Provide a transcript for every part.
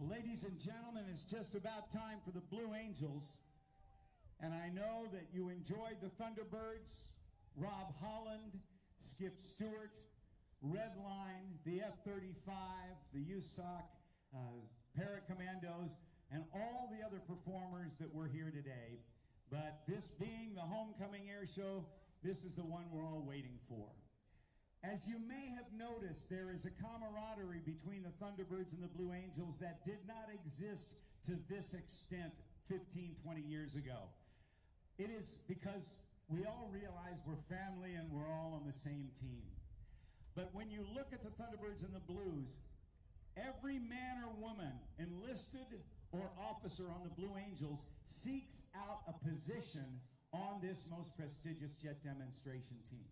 Ladies and gentlemen, it's just about time for the Blue Angels. And I know that you enjoyed the Thunderbirds, Rob Holland, Skip Stewart, Redline, the F-35, the USOC, Paracommandos, and all the other performers that were here today. But this being the homecoming air show, this is the one we're all waiting for. As you may have noticed, there is a camaraderie between the Thunderbirds and the Blue Angels that did not exist to this extent 15, 20 years ago. It is because we all realize we're family and we're all on the same team. But when you look at the Thunderbirds and the Blues, every man or woman, enlisted or officer on the Blue Angels, seeks out a position on this most prestigious jet demonstration team.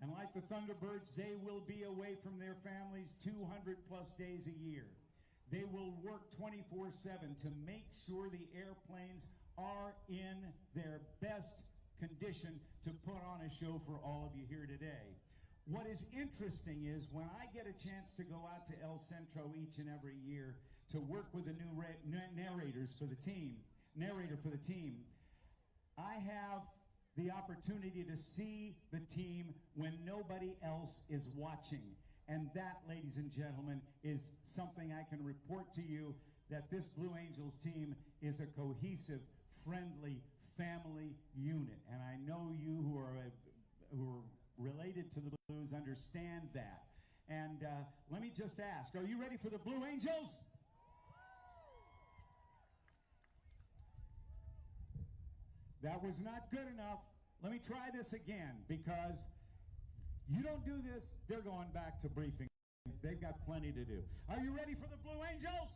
And like the Thunderbirds, they will be away from their families 200 plus days a year. They will work 24/7 to make sure the airplanes are in their best condition to put on a show for all of you here today. What is interesting is when I get a chance to go out to El Centro each and every year to work with the new narrator for the team, I have the opportunity to see the team when nobody else is watching. And that, ladies and gentlemen, is something I can report to you, that this Blue Angels team is a cohesive, friendly, family unit. And I know you who are related to the Blues understand that. And let me just ask, are you ready for the Blue Angels? That was not good enough. Let me try this again, because you don't do this, they're going back to briefing. They've got plenty to do. Are you ready for the Blue Angels?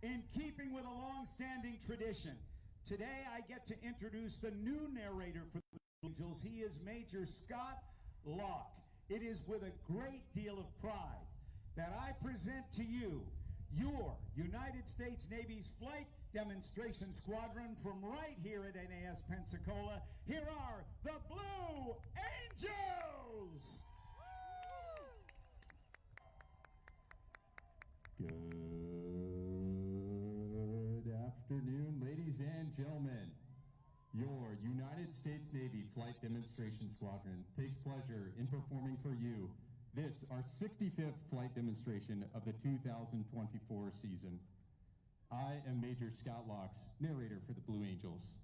In keeping with a long-standing tradition, today I get to introduce the new narrator for the Blue Angels. He is Major Scott Locke. It is with a great deal of pride that I present to you your United States Navy's Flight Demonstration Squadron from right here at NAS Pensacola. Here are the Blue Angels! Good afternoon, ladies and gentlemen. Your United States Navy Flight Demonstration Squadron takes pleasure in performing for you this, our 65th flight demonstration of the 2024 season. I am Major Scott Locke, narrator for the Blue Angels.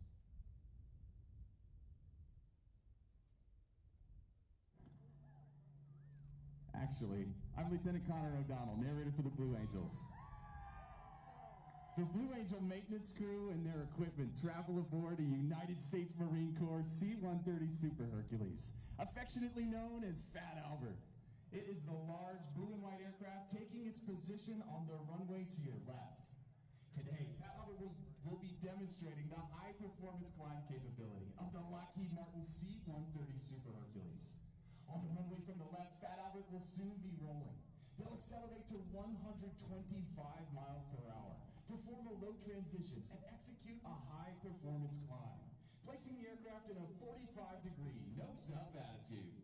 Actually, I'm Lieutenant Connor O'Donnell, narrator for the Blue Angels. The Blue Angel maintenance crew and their equipment travel aboard a United States Marine Corps C-130 Super Hercules, affectionately known as Fat Albert. It is the large blue and white aircraft taking its position on the runway to your left. Today, Fat Albert will be demonstrating the high-performance climb capability of the Lockheed Martin C-130 Super Hercules. On the runway from the left, Fat Albert will soon be rolling. They'll accelerate to 125 miles per hour, perform a low transition, and execute a high-performance climb, placing the aircraft in a 45-degree nose-up attitude.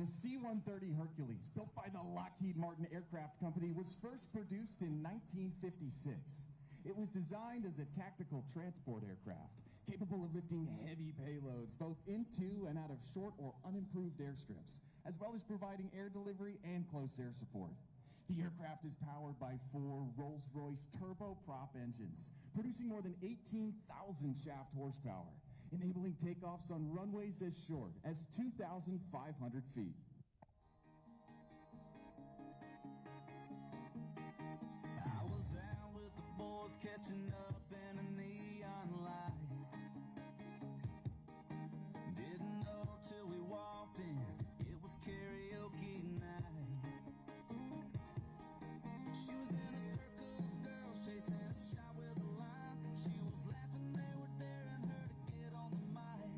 The C-130 Hercules, built by the Lockheed Martin Aircraft Company, was first produced in 1956. It was designed as a tactical transport aircraft, capable of lifting heavy payloads both into and out of short or unimproved airstrips, as well as providing air delivery and close air support. The aircraft is powered by 4 Rolls-Royce turboprop engines, producing more than 18,000 shaft horsepower, enabling takeoffs on runways as short as 2,500 feet. I was out with the boys catching up in a neon light. Didn't know till we walked in, it was karaoke night. She was in a circle of girls chasing a shot with a line. She was laughing, they were daring her to get on the mic.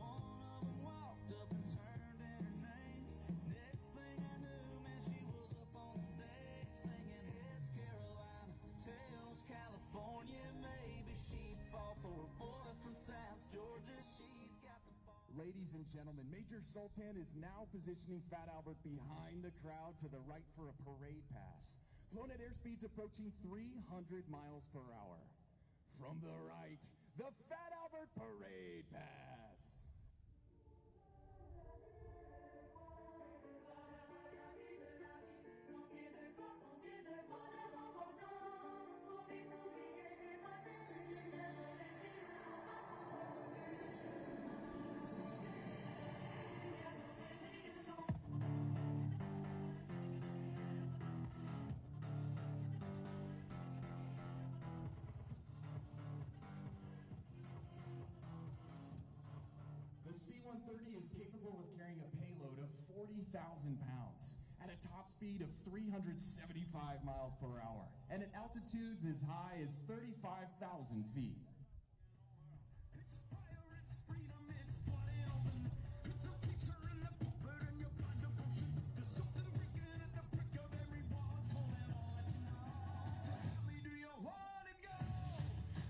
One of them walked up and turned in her name. Next thing I knew, man, she was up on the stage singing Heads Carolina, Tails California. Maybe she'd fall for a boy from South Georgia. She's got the ball. Ladies and gentlemen, Major Sultan is now positioning Fat Albert behind the crowd to the right for a parade pass. Flown at airspeeds approaching 300 miles per hour. From the right, the Fat Albert Parade Pass. The C-130 is capable of carrying a payload of 40,000 pounds at a top speed of 375 miles per hour and at altitudes as high as 35,000 feet. It's fire, it's freedom, it's flooding open. It's a picture in the pulpit and your blind devotion. There's something breaking at the prick of every wall. It's holding on, let you know. So tell me, do you want to go?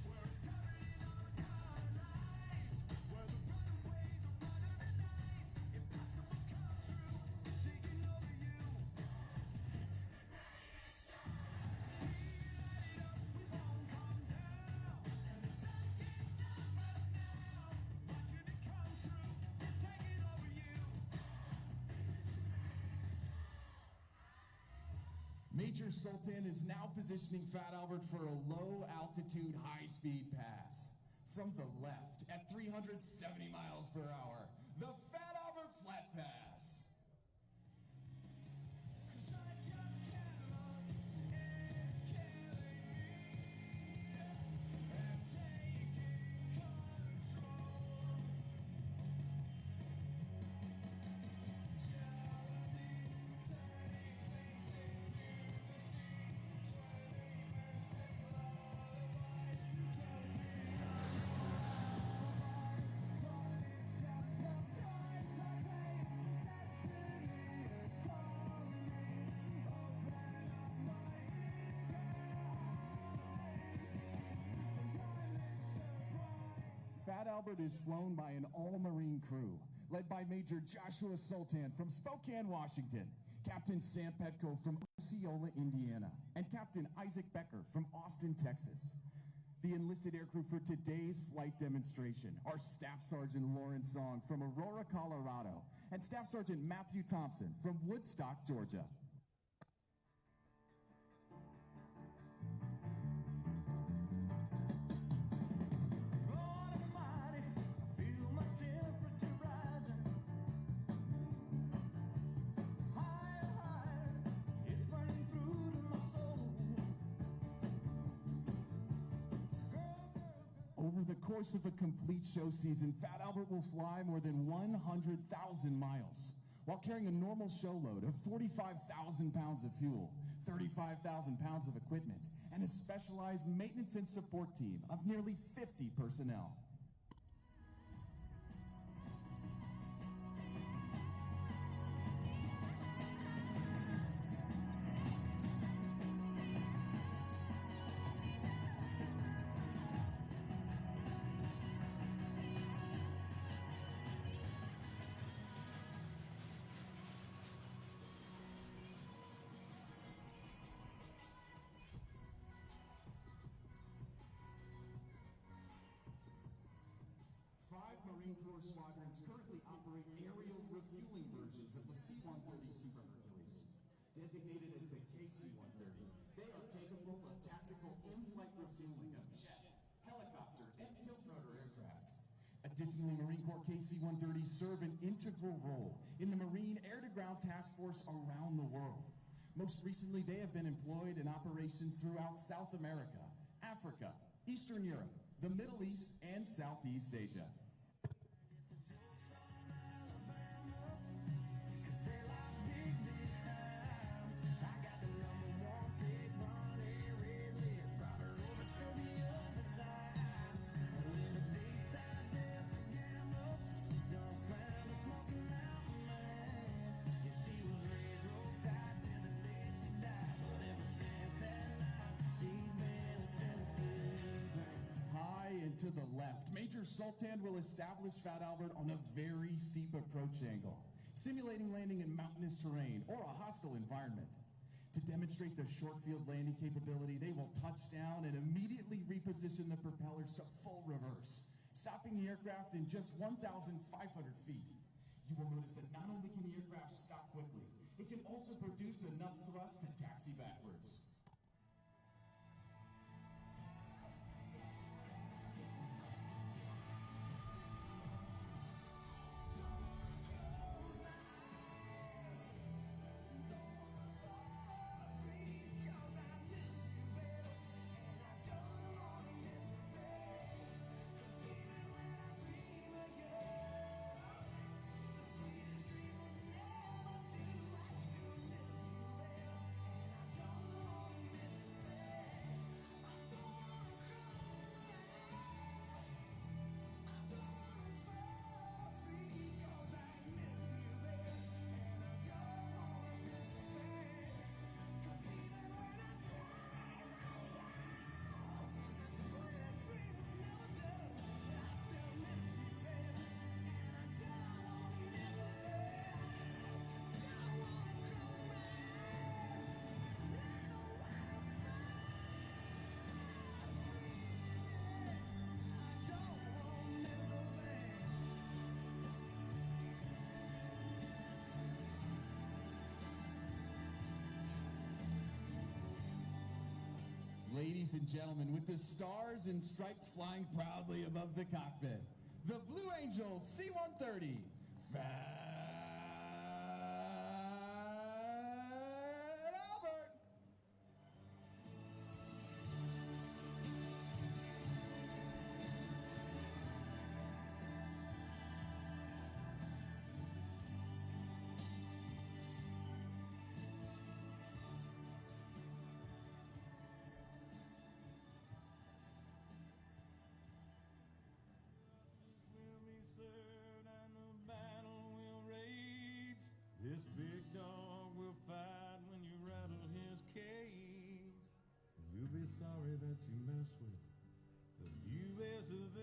Where it's covered in all the color lights, where the runaways are running the night. Impossible come true, it's taking over you. Major Sultan is now positioning Fat Albert for a low-altitude, high-speed pass. From the left, at 370 miles per hour, the Fat Albert Flat Pass. Fat Albert is flown by an all-Marine crew, led by Major Joshua Sultan from Spokane, Washington, Captain Sam Petco from Osceola, Indiana, and Captain Isaac Becker from Austin, Texas. The enlisted aircrew for today's flight demonstration are Staff Sergeant Lauren Song from Aurora, Colorado, and Staff Sergeant Matthew Thompson from Woodstock, Georgia. Over the course of a complete show season, Fat Albert will fly more than 100,000 miles while carrying a normal show load of 45,000 pounds of fuel, 35,000 pounds of equipment, and a specialized maintenance and support team of nearly 50 personnel. Marine Corps squadrons currently operate aerial refueling versions of the C-130 Super Hercules. Designated as the KC-130, they are capable of tactical in-flight refueling of jet, helicopter, and tilt-rotor aircraft. Additionally, Marine Corps KC-130s serve an integral role in the Marine Air-to-Ground Task Force around the world. Most recently, they have been employed in operations throughout South America, Africa, Eastern Europe, the Middle East, and Southeast Asia. To the left, Major Sultan will establish Fat Albert on a very steep approach angle, simulating landing in mountainous terrain or a hostile environment. To demonstrate their short field landing capability, they will touch down and immediately reposition the propellers to full reverse, stopping the aircraft in just 1,500 feet. You will notice that not only can the aircraft stop quickly, it can also produce enough thrust to taxi backwards. Ladies and gentlemen, with the stars and stripes flying proudly above the cockpit, the Blue Angel C-130, Fat Albert! This big dog will fight when you rattle his cage. You'll be sorry that you messed with the U.S. of A.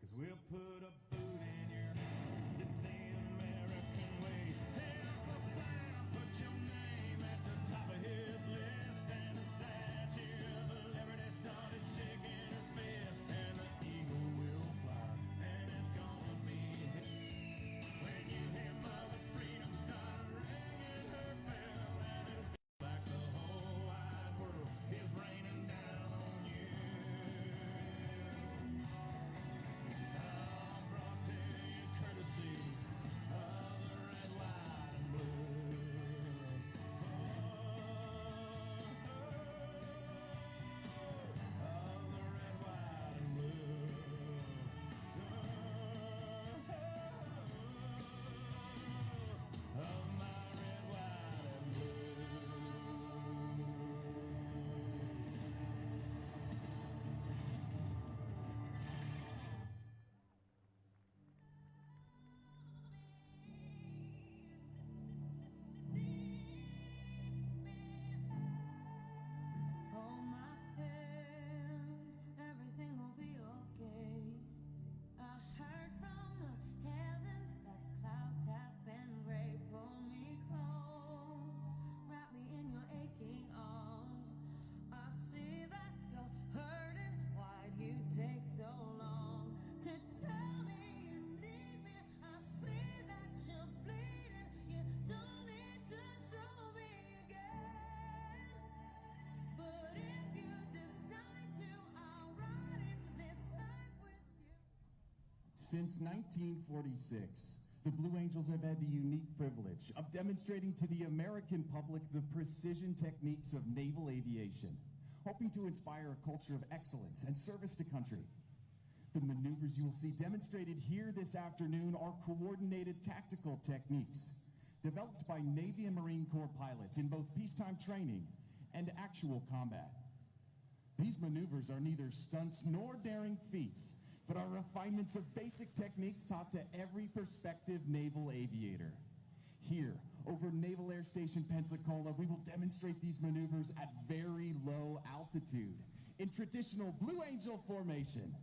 'Cause we'll put a boot in your hand. It's the American way. Uncle Sam put your name at the top of his list, and the Statue of Liberty started shaking her fist, and the eagle will fly. Brought to Since 1946, the Blue Angels have had the unique privilege of demonstrating to the American public the precision techniques of naval aviation, hoping to inspire a culture of excellence and service to country. The maneuvers you will see demonstrated here this afternoon are coordinated tactical techniques developed by Navy and Marine Corps pilots in both peacetime training and actual combat. These maneuvers are neither stunts nor daring feats, but are refinements of basic techniques taught to every prospective naval aviator. Here, over Naval Air Station Pensacola, we will demonstrate these maneuvers at very low altitude in traditional Blue Angel formation,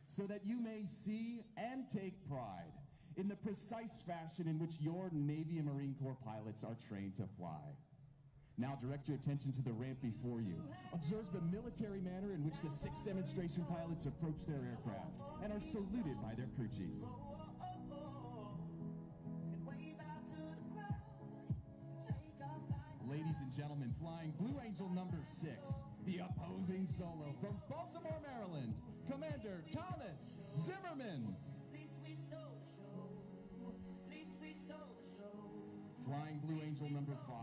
so that you may see and take pride in the precise fashion in which your Navy and Marine Corps pilots are trained to fly. Now direct your attention to the ramp before you. Observe the military manner in which the 6 demonstration pilots approach their aircraft and are saluted by their crew chiefs. Ladies and gentlemen, flying Blue Angel number 6, the opposing solo from Baltimore, Maryland, Commander Thomas Zimmerman. Flying Blue Angel number 5,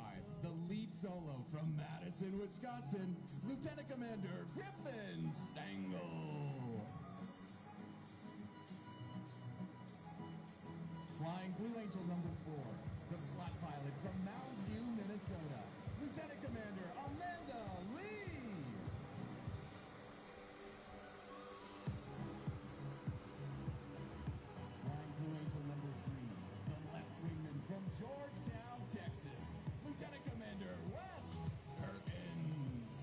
the lead solo from Madison, Wisconsin, Lieutenant Commander Griffin Stengel. Flying Blue Angel number 4, the slot pilot from Mounds View, Minnesota, Lieutenant Commander Amanda Lee. Flying Blue Angel number 3, the left wingman from Georgetown, Texas, Lieutenant Commander Wes Perkins.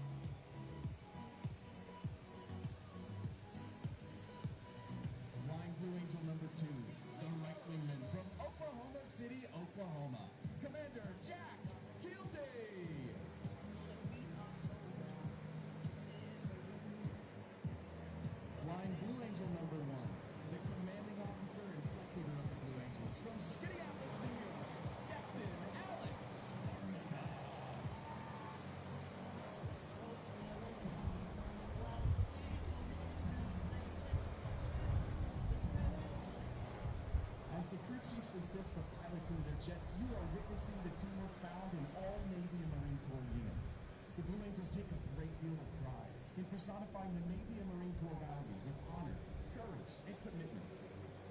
Flying Blue Angel number 2, the right wingman from Oklahoma City, Oklahoma, Commander Jack Guilty. Flying Blue Angel number 1, the commanding officer and flight leader of the Blue Angels from Skidyatis, New York, Captain Alex Armitage. As the crew chiefs assist the pilots into their jets, you are witnessing the teamwork found in all Navy and Marine Corps units. The Blue Angels take a great deal of pride in personifying the Navy and Marine Corps values of honor, courage, and commitment.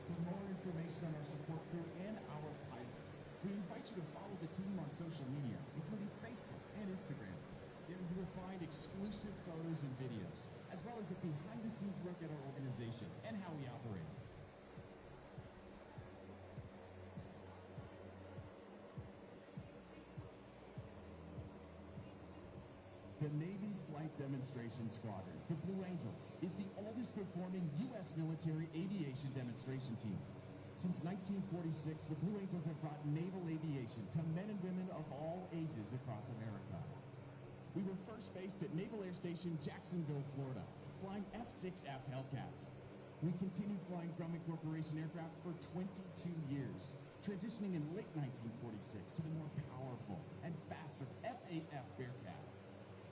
For more information on our support crew and our pilots, we invite you to follow the team on social media, including Facebook and Instagram. There you will find exclusive photos and videos, as well as a behind-the-scenes look at our organization and how we operate. The Navy's Flight Demonstration Squadron, the Blue Angels, is the oldest performing U.S. military aviation demonstration team. Since 1946, the Blue Angels have brought naval aviation to men and women of all ages across America. We were first based at Naval Air Station Jacksonville, Florida, flying F-6F Hellcats. We continued flying Grumman Corporation aircraft for 22 years, transitioning in late 1946 to the more powerful and faster F-8F Bearcat.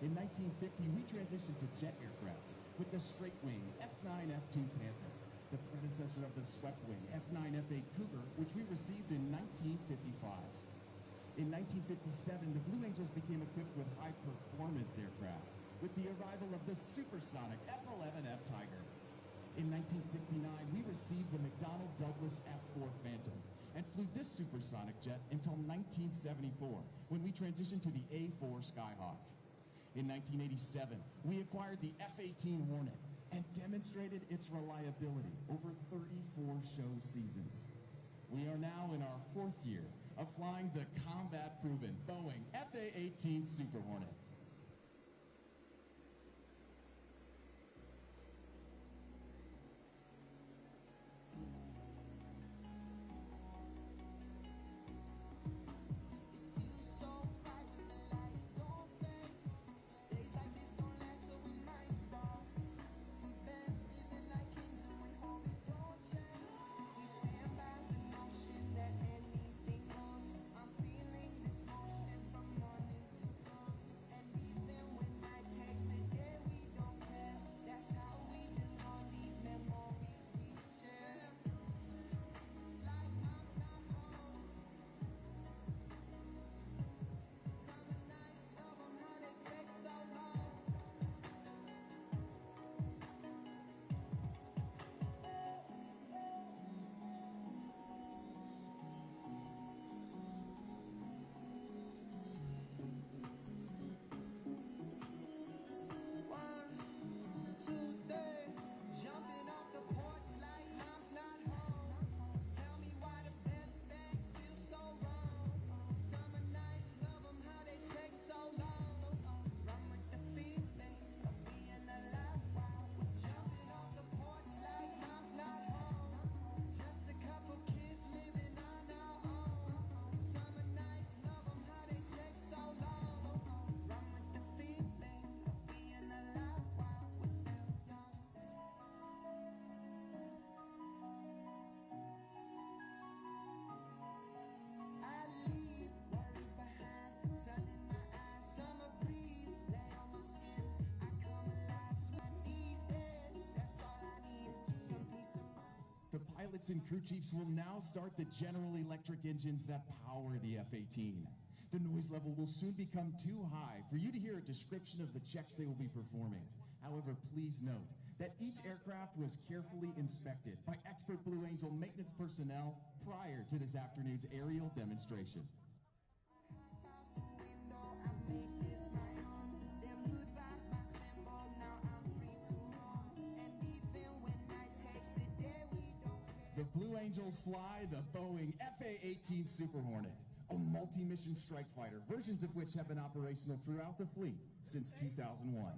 In 1950, we transitioned to jet aircraft with the straight-wing F-9 F-2 Panther, the predecessor of the swept-wing F-9 F-8 Cougar, which we received in 1955. In 1957, the Blue Angels became equipped with high-performance aircraft with the arrival of the supersonic F-11 F Tiger. In 1969, we received the McDonnell Douglas F-4 Phantom and flew this supersonic jet until 1974, when we transitioned to the A-4 Skyhawk. In 1987, we acquired the F-18 Hornet and demonstrated its reliability over 34 show seasons. We are now in our 4th year of flying the combat-proven Boeing F-A-18 Super Hornet. pilots and crew chiefs will now start the General Electric engines that power the F-18. The noise level will soon become too high for you to hear a description of the checks they will be performing. However, please note that each aircraft was carefully inspected by expert Blue Angel maintenance personnel prior to this afternoon's aerial demonstration. The Blue Angels fly the Boeing FA-18 Super Hornet, a multi-mission strike fighter, versions of which have been operational throughout the fleet since 2001.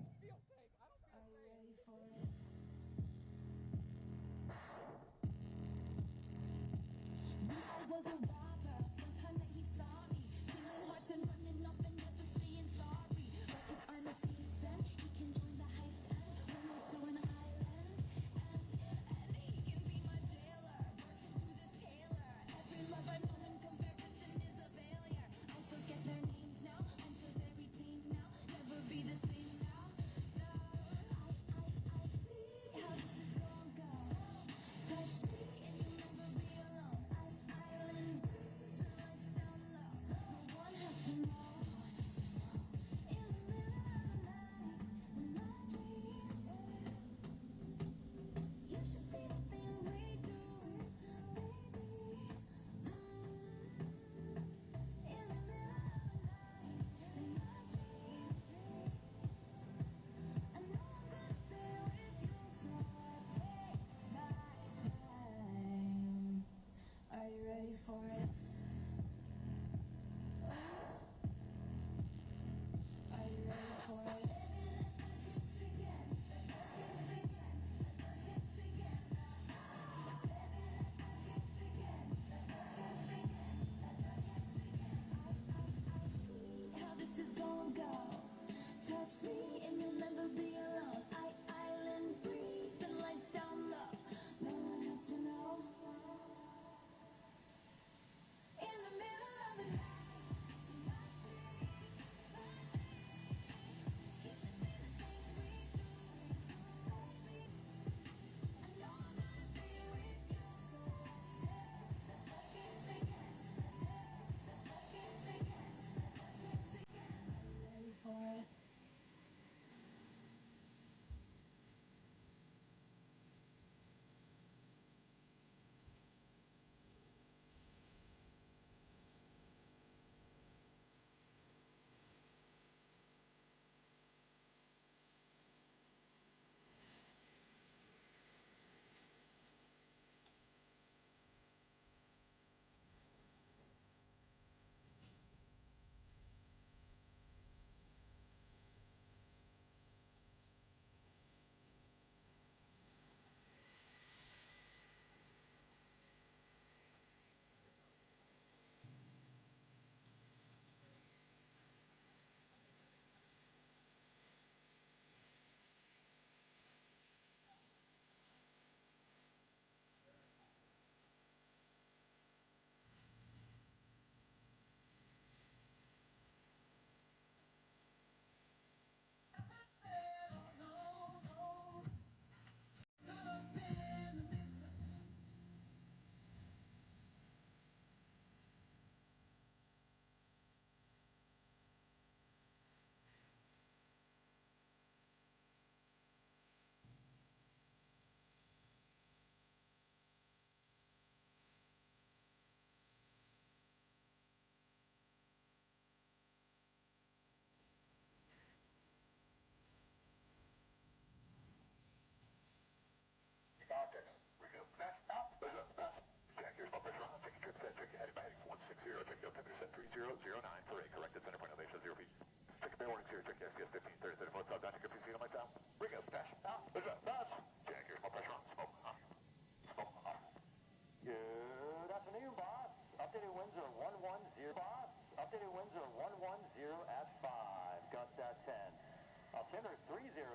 Altimeter 3011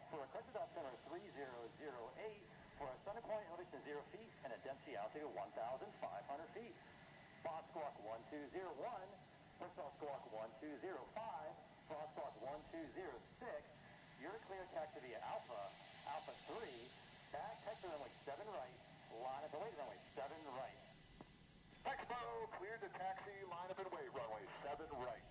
for a corrected altimeter 3008 for a center point elevation 0 feet and a density altitude of 1,500 feet. Boss squawk 1201, personnel squawk 1205, boss squawk 1206. You're clear taxi via Alpha 3, back taxi runway 7 right, line up and wait, runway 7 right. Expo, cleared to taxi, line up and wait, runway 7 right.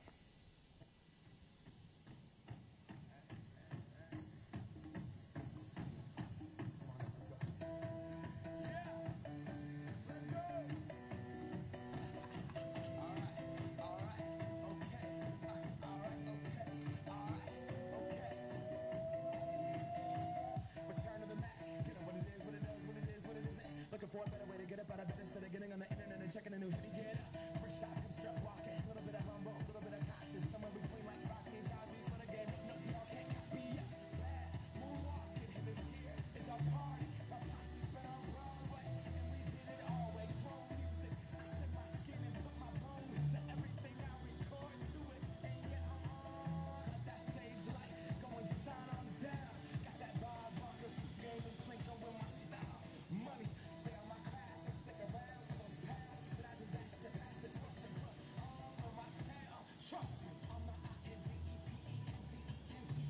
Looking for a better way to get up out of bed instead of getting on the internet and checking a new hit. Get up, first shot, come strut walking. A little bit of humble, a little bit of cautious. Somewhere between like Rocky and Cosby's for the game. No, y'all can't copy up. Bad, moonwalking. And this here is our party. My posse's been on Broadway, and we did it all way. Chrome music. I shed my skin and put my bones into everything I record to it. And yeah, I'm on. Cut that stage light, going shine on down. Got that Bob Barker suit game and Plinko with my style. Money. Stay on my craft and stick around with those pads. But I did that to pass the torch and put all on my town. Trust me, I'm the INDEPENDENT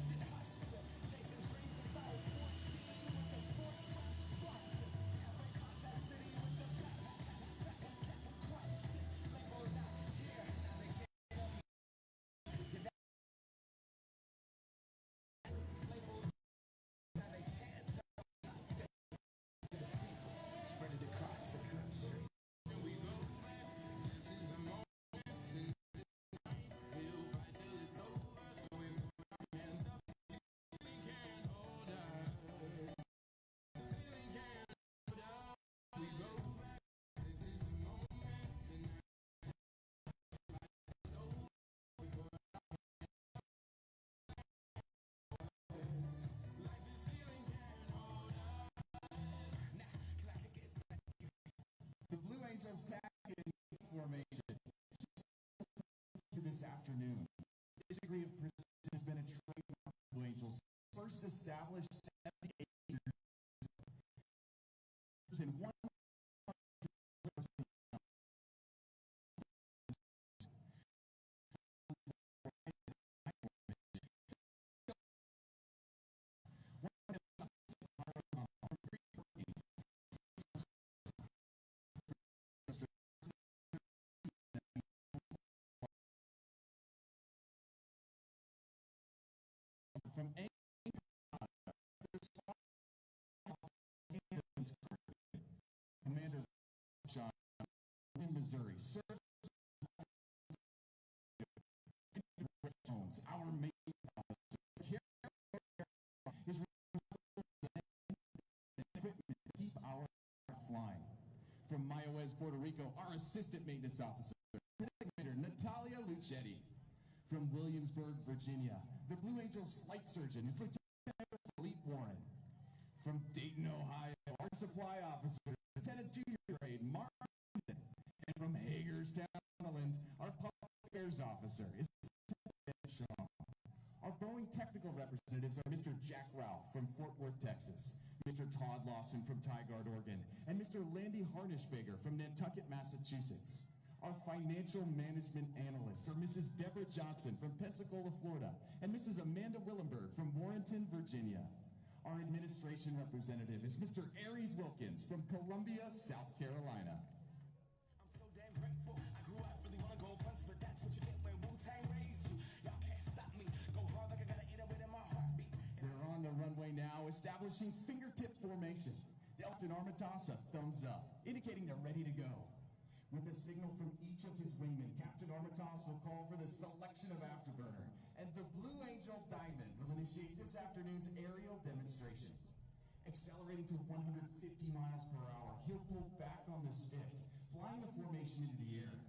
shit hustler. Chasing dreams since I was 14 with the 4-truck bustin'. Never cross that city with the back question. Labels out here, now they get on me. Labels, now they can't tell. Spread it across the country. Here we go back. This is the moment tonight. We'll fight till it's over. So we put our hands up. Ceiling can't hold us. Ceiling can't hold us. We go back. This is the moment tonight. Like the ceiling can't hold us. Now, can I kick it? The Blue Angels tag in formation this afternoon. This degree of precision has been a trademark of the Blue Angels. First established 78 years ago. In one from Commander John in Missouri. Our maintenance officer here is responsible for the equipment to keep our aircraft flying. From Mayahuez, Puerto Rico, our assistant maintenance officer, Commander Natalia Lucetti. From Williamsburg, Virginia, the Blue Angels flight surgeon is Lieutenant Philippe Warren. From Dayton, Ohio, our supply officer, Lieutenant Junior Grade Mark. And from Hagerstown, Maryland, our public affairs officer is Lieutenant Shaw. Our Boeing technical representatives are Mr. Jack Ralph from Fort Worth, Texas, Mr. Todd Lawson from Tigard, Oregon, and Mr. Landy Harnishbaker from Nantucket, Massachusetts. Our financial management analysts are Mrs. Deborah Johnson from Pensacola, Florida, and Mrs. Amanda Willenberg from Warrenton, Virginia. Our administration representative is Mr. Aries Wilkins from Columbia, South Carolina. I'm so damn grateful. I grew up really wanna go punch, but that's what you get when Wu-Tang raised you. Y'all can't stop me. Go hard like I gotta eat it in my heartbeat. They're on the runway now, establishing fingertip formation. The Captain Armitage, a thumbs up, indicating they're ready to go. With a signal from each of his wingmen, Captain Armitage will call for the selection of Afterburner, and the Blue Angel Diamond will initiate this afternoon's aerial demonstration. Accelerating to 150 miles per hour, he'll pull back on the stick, flying a formation into the air.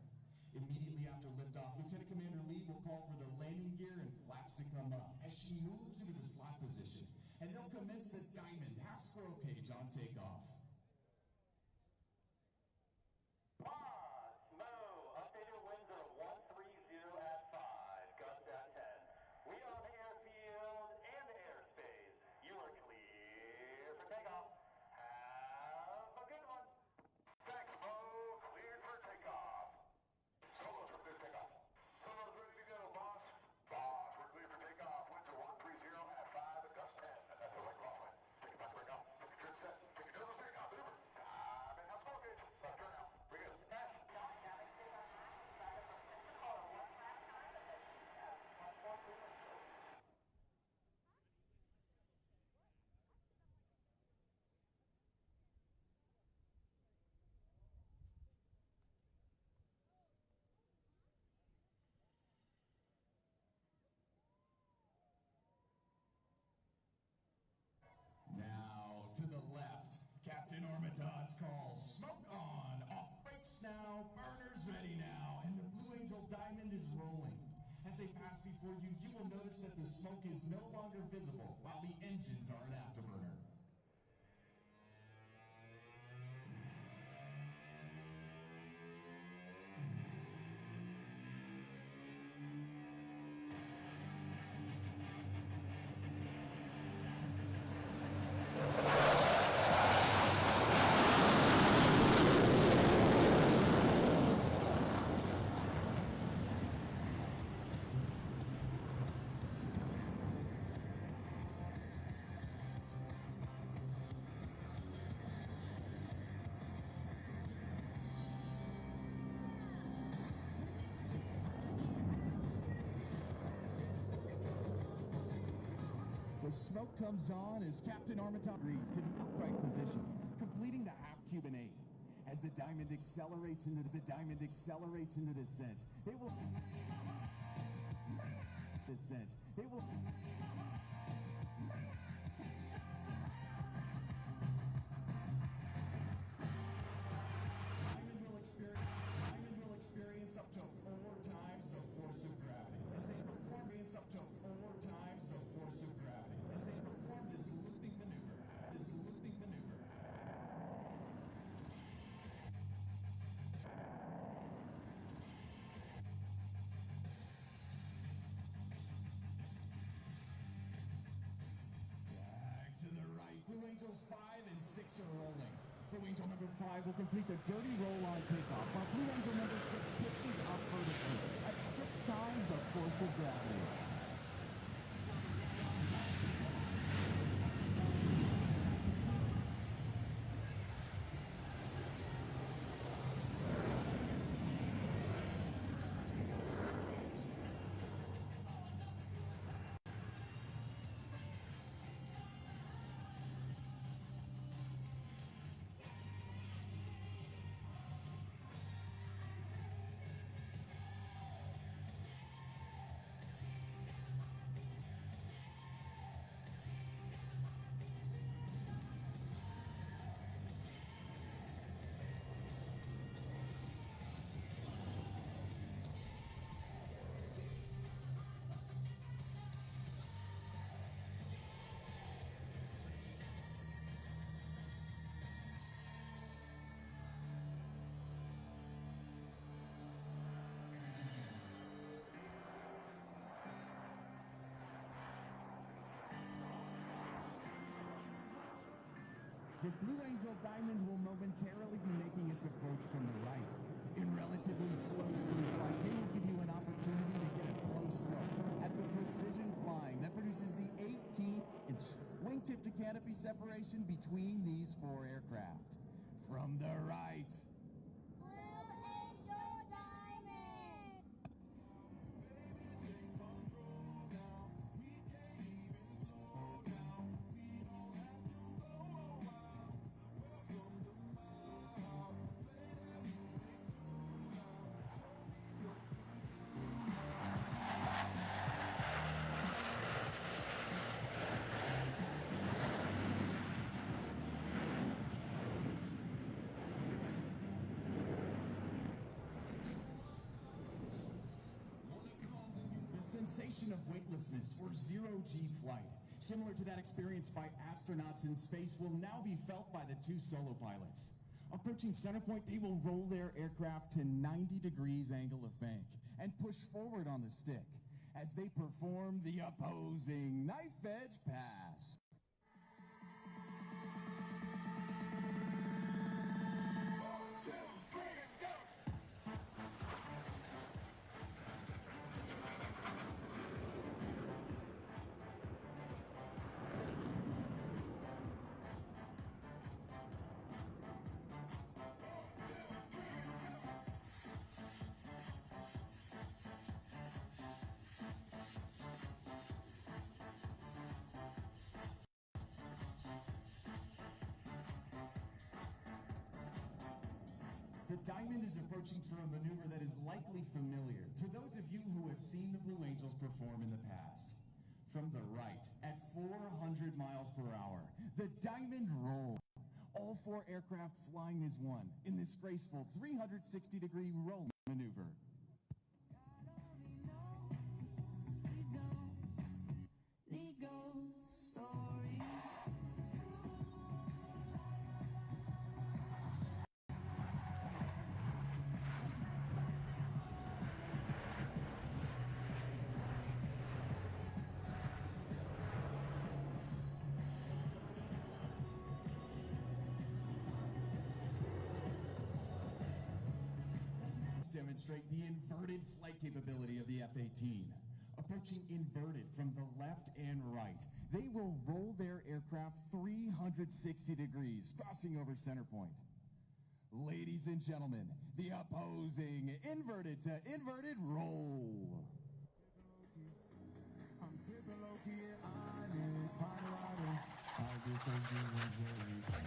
Immediately after liftoff, Lieutenant Commander Lee will call for the landing gear and flaps to come up as she moves into the slot position, and they'll commence the Diamond half-squirrel cage on takeoff. Updated winds are 130 at 5, gusts at 10. We are on the airfield and airspace. You are clear for takeoff. Have a good one. Thanks, Mo. Cleared for takeoff. Solos for clear takeoff. Solos ready to go, boss. Boss, we're clear for takeoff. Winds are 130 at 5, a gust 10. That's a right crosswind. Take it back, break off. Smoke on, off brakes now, burners ready now, and the Blue Angel Diamond is rolling. As they pass before you, you will notice that the smoke is no longer visible while the engines are an afterburner. The smoke comes on as Captain Armitage agrees to the upright position, completing the half Cuban 8. As the Diamond accelerates into descent, they will Diamond will experience up to 4 times the force of gravity. As they perform up to 4 times the force of gravity. As they perform this looping maneuver. Back to the right. Blue Angels 5 and 6 are rolling. Blue Angel number 5 will complete the dirty roll on takeoff, while Blue Angel number 6 pitches up vertically at 6 times the force of gravity. The Blue Angel Diamond will momentarily be making its approach from the right. In relatively slow speed flight, they will give you an opportunity to get a close look at the precision flying that produces the 18-inch wingtip to canopy separation between these 4 aircraft. From the right. Blue Angel Diamond! The sensation of weightlessness or zero-G flight, similar to that experienced by astronauts in space, will now be felt by the 2 solo pilots. Approaching center point, they will roll their aircraft to 90 degrees angle of bank and push forward on the stick as they perform the opposing knife edge pass. The Diamond is approaching for a maneuver that is likely familiar to those of you who have seen the Blue Angels perform in the past. From the right, at 400 miles per hour, the Diamond roll all 4 aircraft flying as one in this graceful 360-degree roll maneuver. Demonstrate the inverted flight capability of the F-18. Approaching inverted from the left and right, they will roll their aircraft 360 degrees, crossing over center point. Ladies and gentlemen, the opposing inverted to inverted roll. I'm sipping low-key and honest, I get those goosebumps every time.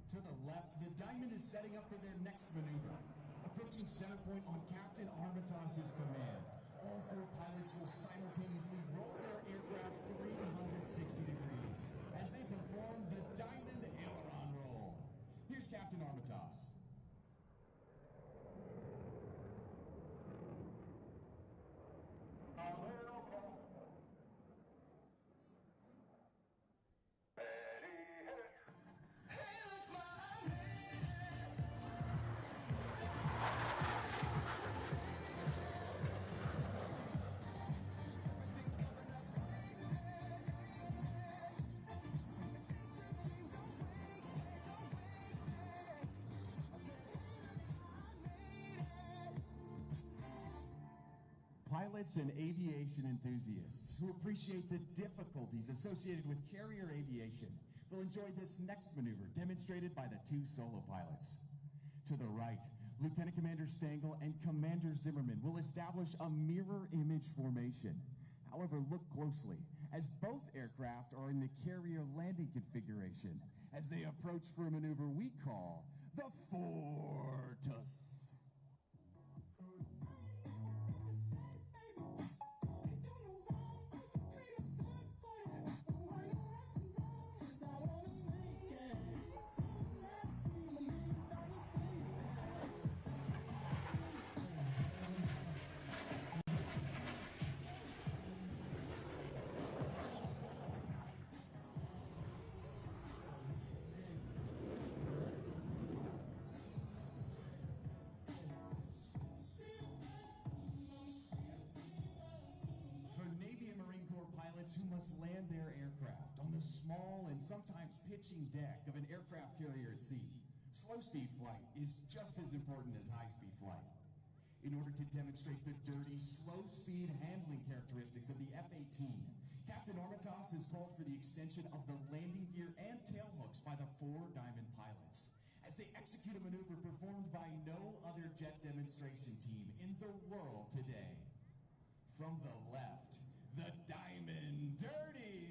To the left, the Diamond is setting up for their next maneuver. Approaching center point on Captain Armitas's command, all 4 pilots will simultaneously roll their aircraft 360 degrees as they perform the Diamond aileron roll. Here's Captain Armitage. Pilots and aviation enthusiasts who appreciate the difficulties associated with carrier aviation will enjoy this next maneuver demonstrated by the 2 solo pilots. To the right, Lieutenant Commander Stengel and Commander Zimmerman will establish a mirror image formation. However, look closely, as both aircraft are in the carrier landing configuration as they approach for a maneuver we call the Fortus. Who must land their aircraft on the small and sometimes pitching deck of an aircraft carrier at sea. Slow-speed flight is just as important as high-speed flight. In order to demonstrate the dirty, slow-speed handling characteristics of the F-18, Captain Armitage has called for the extension of the landing gear and tailhooks by the 4 Diamond pilots as they execute a maneuver performed by no other jet demonstration team in the world today. From the left, the Diamond Dirty.